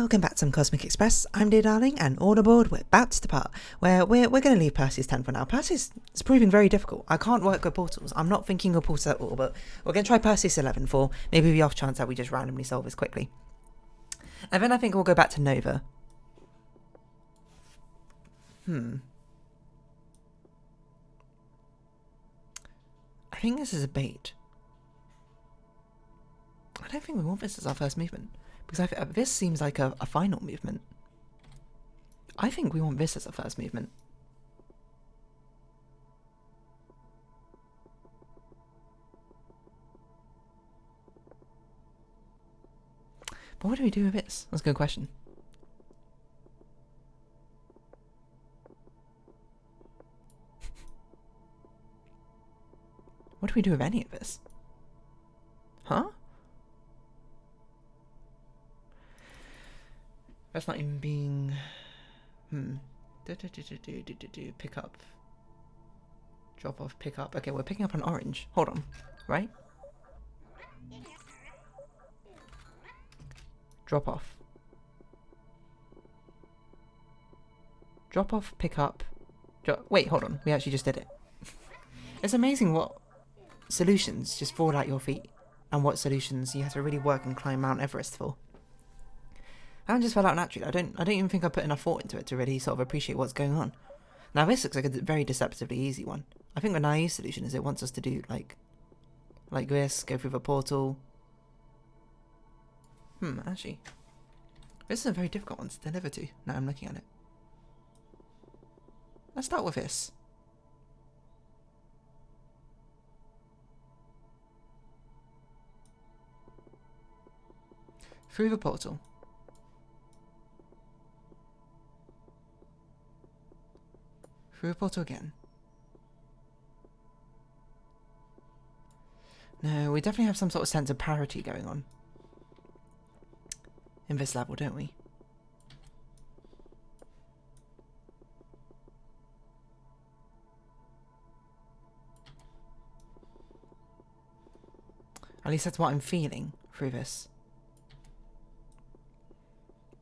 Welcome back to some Cosmic Express. I'm Dear Darling, and all aboard, we're about to depart. Where we're going to leave Percy's tent for now. Percy's is proving very difficult. I can't work with portals. I'm not thinking of portals at all, but we're going to try Percy's 11 for maybe the off chance that we just randomly solve this quickly. And then I think we'll go back to Nova. I think this is a bait. I don't think we want this as our first movement. Because this seems like a final movement. I think we want this as a first movement. But what do we do with this? That's a good question. What do we do with any of this? Huh? That's not even being... Pick up. Drop off, pick up. Okay, we're picking up an orange. Hold on. Right? Drop off. Drop off, pick up. Wait, hold on. We actually just did it. It's amazing what solutions just fall at your feet. And what solutions you have to really work and climb Mount Everest for. That just fell out naturally. I don't even think I put enough thought into it to really sort of appreciate what's going on. Now this looks like a very deceptively easy one. I think the naive solution is it wants us to do like this, go through the portal. Actually. This is a very difficult one to deliver to, now I'm looking at it. Let's start with this. Through the portal. Through a portal again. No, we definitely have some sort of sense of parity going on. In this level, don't we? At least that's what I'm feeling through this.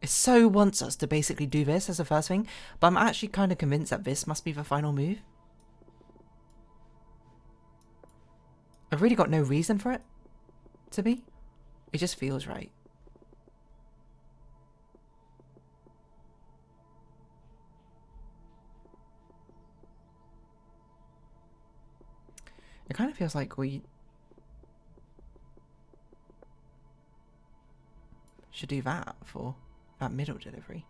It so wants us to basically do this as the first thing, but I'm actually kind of convinced that this must be the final move. I've really got no reason for it to be. It just feels right. It kind of feels like we should do that for that middle delivery.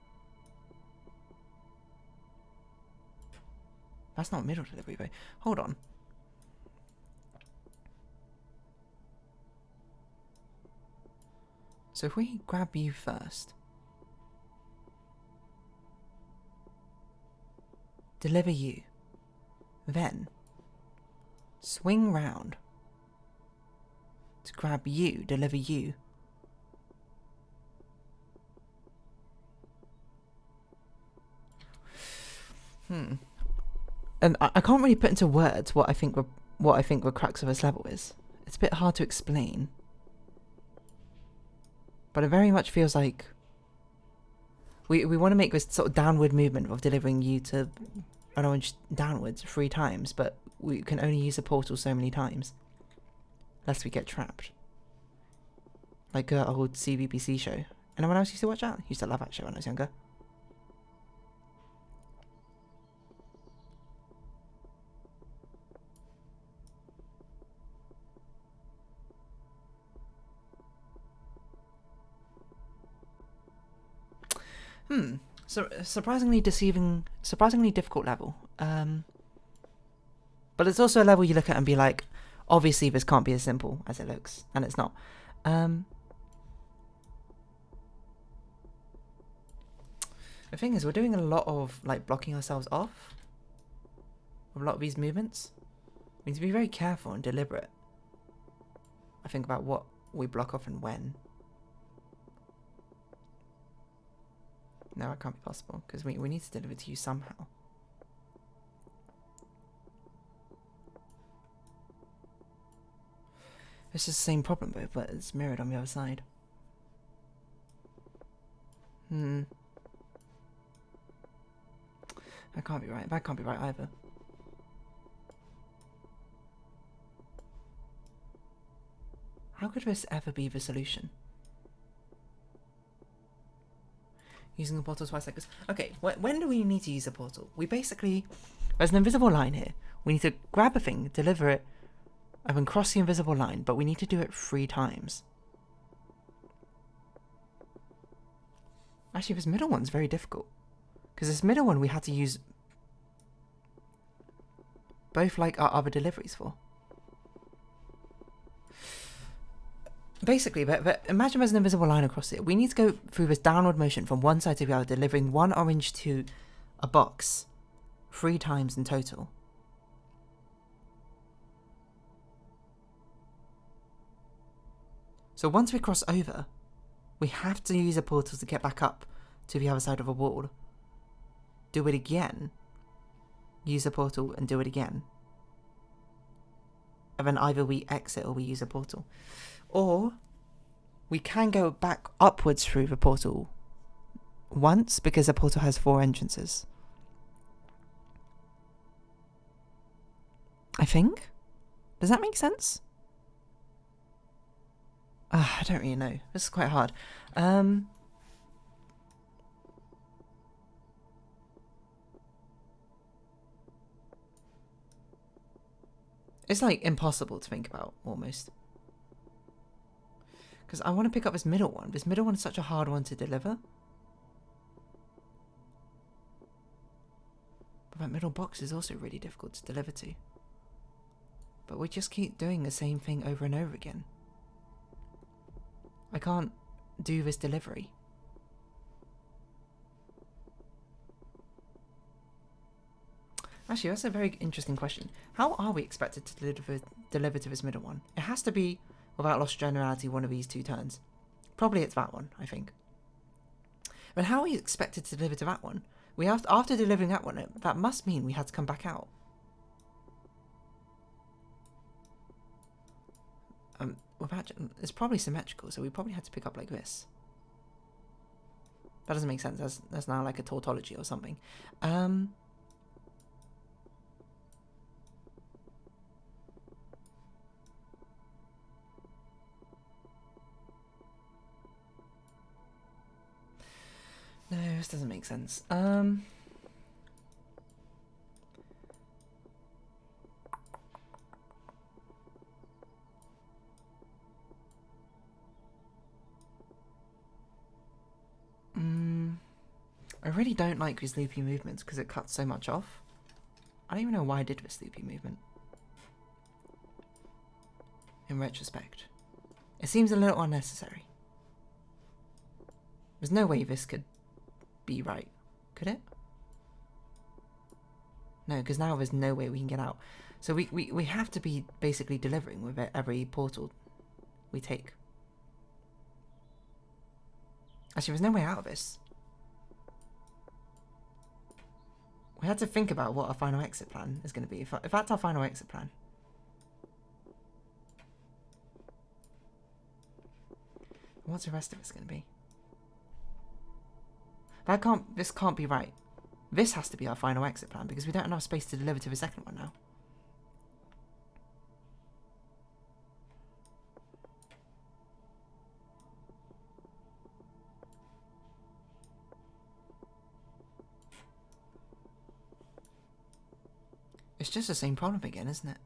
That's not middle delivery, but hold on. So if we grab you first, deliver you, then swing round to grab you, deliver you. And I can't really put into words what I think the crux of this level is. It's a bit hard to explain. But it very much feels like we want to make this sort of downward movement of delivering you to an orange downwards 3 times, but we can only use the portal so many times. Lest we get trapped. Like an old CBBC show. Anyone else used to watch that? Used to love that show when I was younger. So surprisingly difficult level. But it's also a level you look at and be like, obviously this can't be as simple as it looks, and it's not. The thing is, we're doing a lot of like blocking ourselves off with a lot of these movements. We need to be very careful and deliberate. I think about what we block off and when. No, it can't be possible, because we need to deliver to you somehow. It's just the same problem, but it's mirrored on the other side. That can't be right. That can't be right either. How could this ever be the solution? Using a portal twice like this. Okay, when do we need to use a portal? We basically... There's an invisible line here. We need to grab a thing, deliver it, and then cross the invisible line, but we need to do it 3 times. Actually, this middle one's very difficult. Because this middle one we had to use both like our other deliveries for. Basically, imagine there's an invisible line across it. We need to go through this downward motion from one side to the other, delivering 1 orange to a box 3 times in total. So once we cross over, we have to use a portal to get back up to the other side of a wall. Do it again. Use a portal and do it again. And then either we exit or we use a portal. Or we can go back upwards through the portal once, because the portal has 4 entrances. I think? Does that make sense? I don't really know. This is quite hard. It's like impossible to think about, almost. Because I want to pick up this middle one. This middle one is such a hard one to deliver. But that middle box is also really difficult to deliver to. But we just keep doing the same thing over and over again. I can't do this delivery. Actually, that's a very interesting question. How are we expected to deliver to this middle one? It has to be, without lost generality, one of these 2 turns. Probably it's that one, I think. But how are we expected to deliver to that one? We have to, after delivering that one, that must mean we had to come back out. It's probably symmetrical, so we probably had to pick up like this. That doesn't make sense. That's now like a tautology or something. No, this doesn't make sense. I really don't like these loopy movements because it cuts so much off. I don't even know why I did this loopy movement. In retrospect. It seems a little unnecessary. There's no way this could be right. Could it? No, because now there's no way we can get out. So we have to be basically delivering with every portal we take. Actually, there's no way out of this. We had to think about what our final exit plan is going to be. If that's our final exit plan. What's the rest of it's going to be? This can't be right. This has to be our final exit plan because we don't have enough space to deliver to the second one now. It's just the same problem again, isn't it?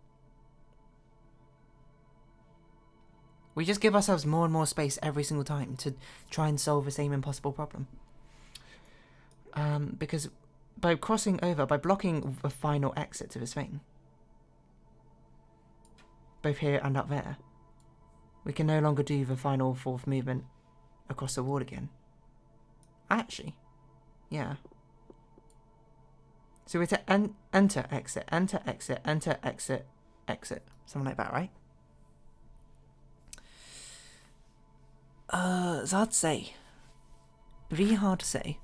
We just give ourselves more and more space every single time to try and solve the same impossible problem. Because by crossing over, by blocking the final exit to this thing, both here and up there, we can no longer do the final 4th movement across the wall again. Actually, yeah. So we're to enter, exit, enter, exit, enter, exit, exit. Something like that, right? It's hard to say. Really hard to say.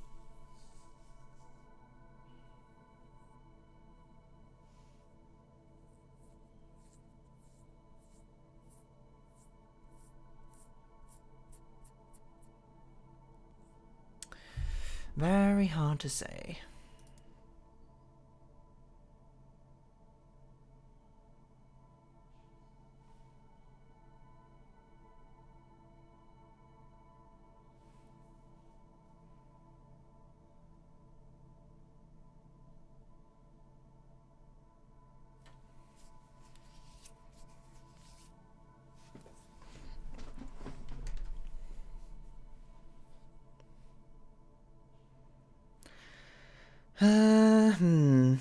Very hard to say. Hmm.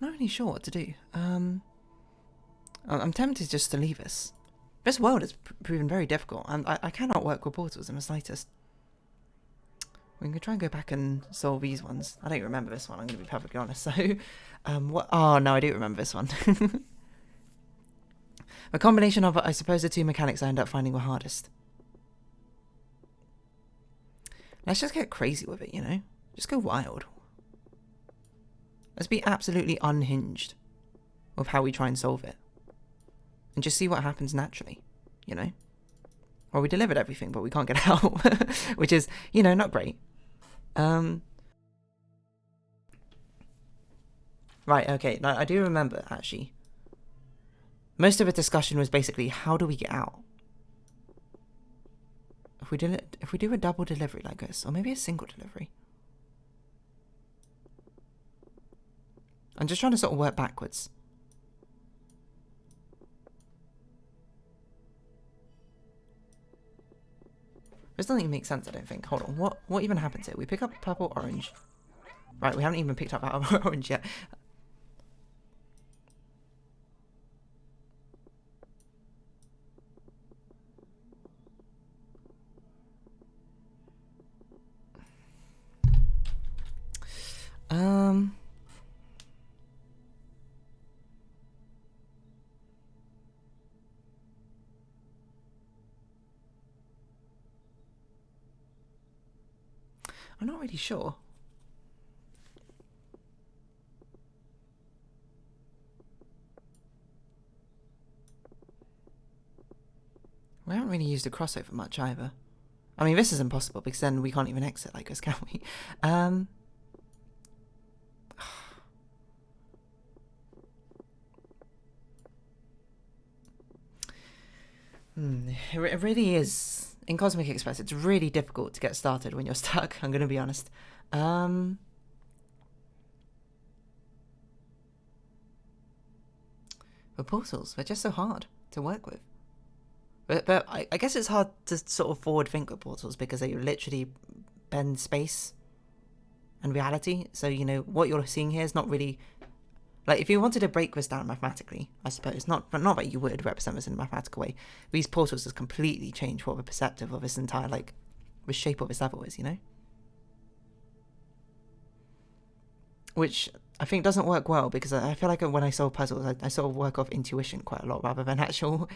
I'm not really sure what to do. I'm tempted just to leave us. This world has proven very difficult, and I cannot work with portals in the slightest. We can try and go back and solve these ones. I don't remember this one, I'm going to be perfectly honest. So, what? Oh, no, I do remember this one. A combination of, I suppose, the two mechanics I end up finding were hardest. Let's just get crazy with it, you know? Just go wild. Let's be absolutely unhinged with how we try and solve it. And just see what happens naturally, you know? Well, we delivered everything, but we can't get out. Which is, you know, not great. Right, okay. Now, I do remember, actually. Most of the discussion was basically, how do we get out? If we do a double delivery like this, or maybe a single delivery. I'm just trying to sort of work backwards. This doesn't even make sense, I don't think. Hold on, what even happens here? We pick up purple, orange. Right, we haven't even picked up our orange yet. I'm not really sure. We haven't really used a crossover much either. I mean, this is impossible because then we can't even exit like this, can we? It really is. In Cosmic Express, it's really difficult to get started when you're stuck, I'm going to be honest. The portals, they're just so hard to work with. But I guess it's hard to sort of forward think with portals because they literally bend space and reality. So, you know, what you're seeing here is not really... Like, if you wanted to break this down mathematically, I suppose, not that you would represent this in a mathematical way, these portals just completely change what we're perceptive of this entire, like, the shape of this level is, you know? Which I think doesn't work well because I feel like when I solve puzzles, I sort of work off intuition quite a lot rather than actual...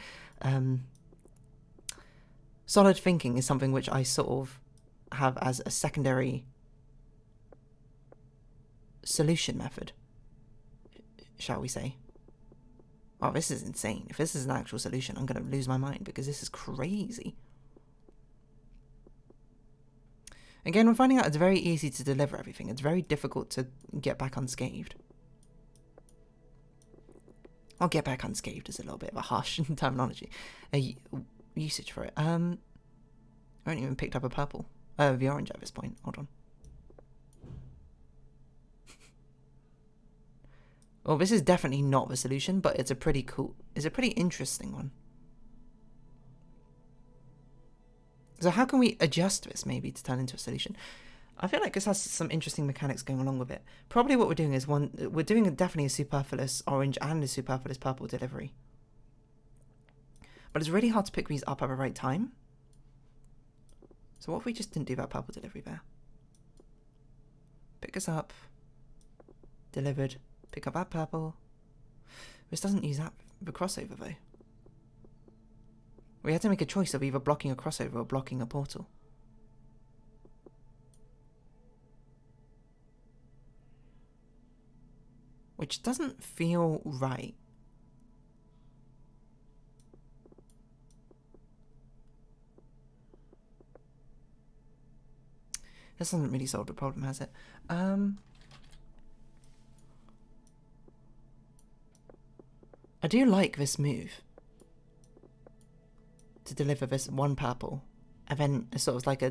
solid thinking is something which I sort of have as a secondary solution method, shall we say. Oh, this is insane. If this is an actual solution, I'm going to lose my mind because this is crazy. Again, we're finding out it's very easy to deliver everything. It's very difficult to get back unscathed. I'll get back unscathed is a little bit of a harsh terminology. Usage for it. I haven't even picked up a purple. The orange at this point. Hold on. Well, this is definitely not the solution, but it's a pretty interesting one. So how can we adjust this maybe to turn into a solution? I feel like this has some interesting mechanics going along with it. Probably what we're doing is we're doing definitely a superfluous orange and a superfluous purple delivery. But it's really hard to pick these up at the right time. So what if we just didn't do that purple delivery there? Pick us up. Delivered. Pick up that purple. This doesn't use the crossover though. We had to make a choice of either blocking a crossover or blocking a portal. which doesn't feel right. This hasn't really solved the problem, has it? I do like this move to deliver this one purple, and then it's sort of like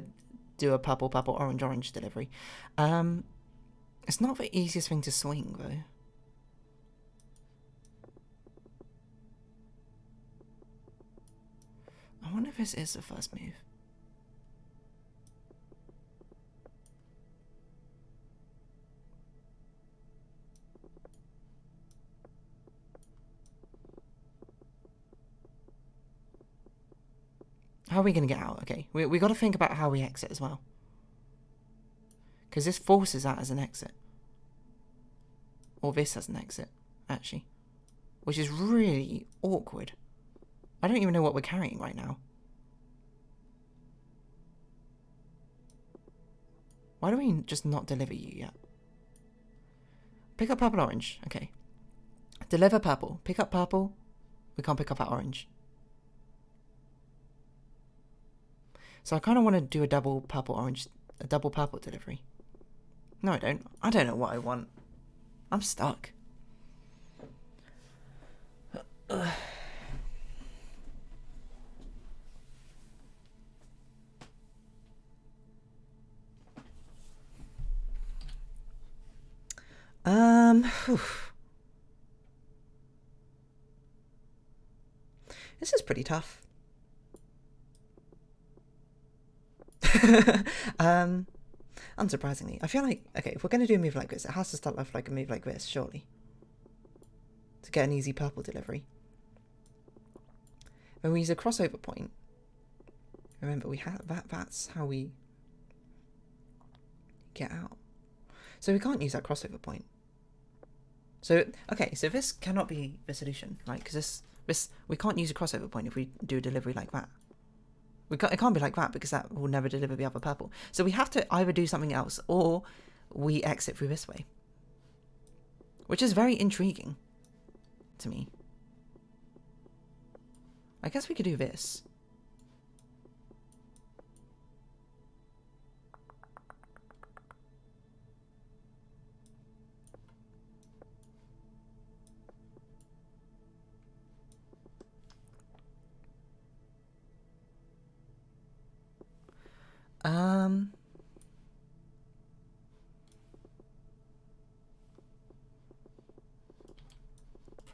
do a purple, purple, orange, orange delivery. It's not the easiest thing to swing though. I wonder if this is the first move. How are we going to get out? Okay, we got to think about how we exit as well. Because this forces that as an exit. Or this as an exit, actually. Which is really awkward. I don't even know what we're carrying right now. Why do we just not deliver you yet? Pick up purple, orange. Okay. Deliver purple. Pick up purple. We can't pick up that orange. So I kind of want to do a double purple, orange, a double purple delivery. No, I don't. I don't know what I want. I'm stuck. Whew. This is pretty tough. Unsurprisingly, I feel like, okay, if we're going to do a move like this, it has to start off like a move like this, surely. To get an easy purple delivery. When we use a crossover point, remember, we have that's how we get out. So we can't use that crossover point. So, okay, so this cannot be the solution, right? Because this we can't use a crossover point if we do a delivery like that. It can't be like that because that will never deliver the other purple. So we have to either do something else or we exit through this way. Which is very intriguing to me. I guess we could do this.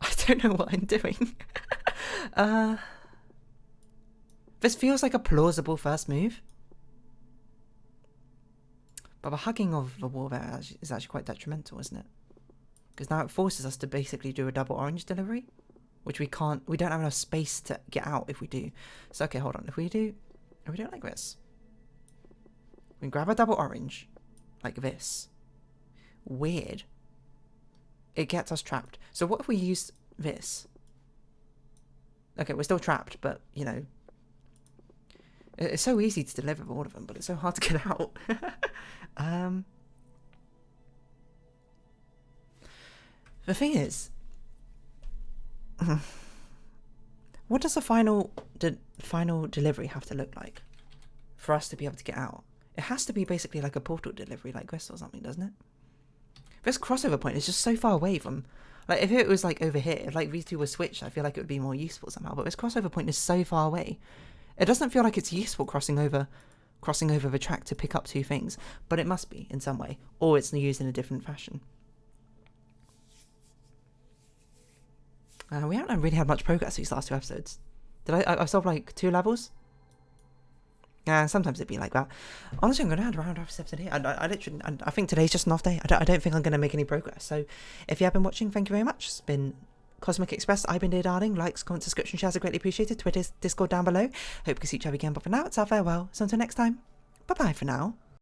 I don't know what I'm doing. This feels like a plausible first move. But the hugging of the wall there is actually quite detrimental, isn't it? Because now it forces us to basically do a double orange delivery. Which we don't have enough space to get out if we do. So, okay, hold on. If we do it like this. We grab a double orange. Like this. Weird. It gets us trapped. So what if we use this? Okay, we're still trapped, but, you know. It's so easy to deliver all of them, but it's so hard to get out. The thing is, what does the final delivery have to look like for us to be able to get out? It has to be basically like a portal delivery like this or something, doesn't it? This crossover point is just so far away from... Like, if it was, like, over here, if, like, these two were switched, I feel like it would be more useful somehow. But this crossover point is so far away. It doesn't feel like it's useful crossing over the track to pick up two things. But it must be, in some way. Or it's used in a different fashion. We haven't really had much progress these last two episodes. Did I solved, like, 2 levels? Yeah, sometimes it'd be like that. Honestly, I'm going to have to round off this episode here. I think today's just an off day. I don't think I'm going to make any progress. So, if you have been watching, thank you very much. It's been Cosmic Express. I've been Dear Darling. Likes, comments, subscription, shares are greatly appreciated. Twitter, Discord down below. Hope you can see each other again. But for now, it's our farewell. So until next time, bye-bye for now.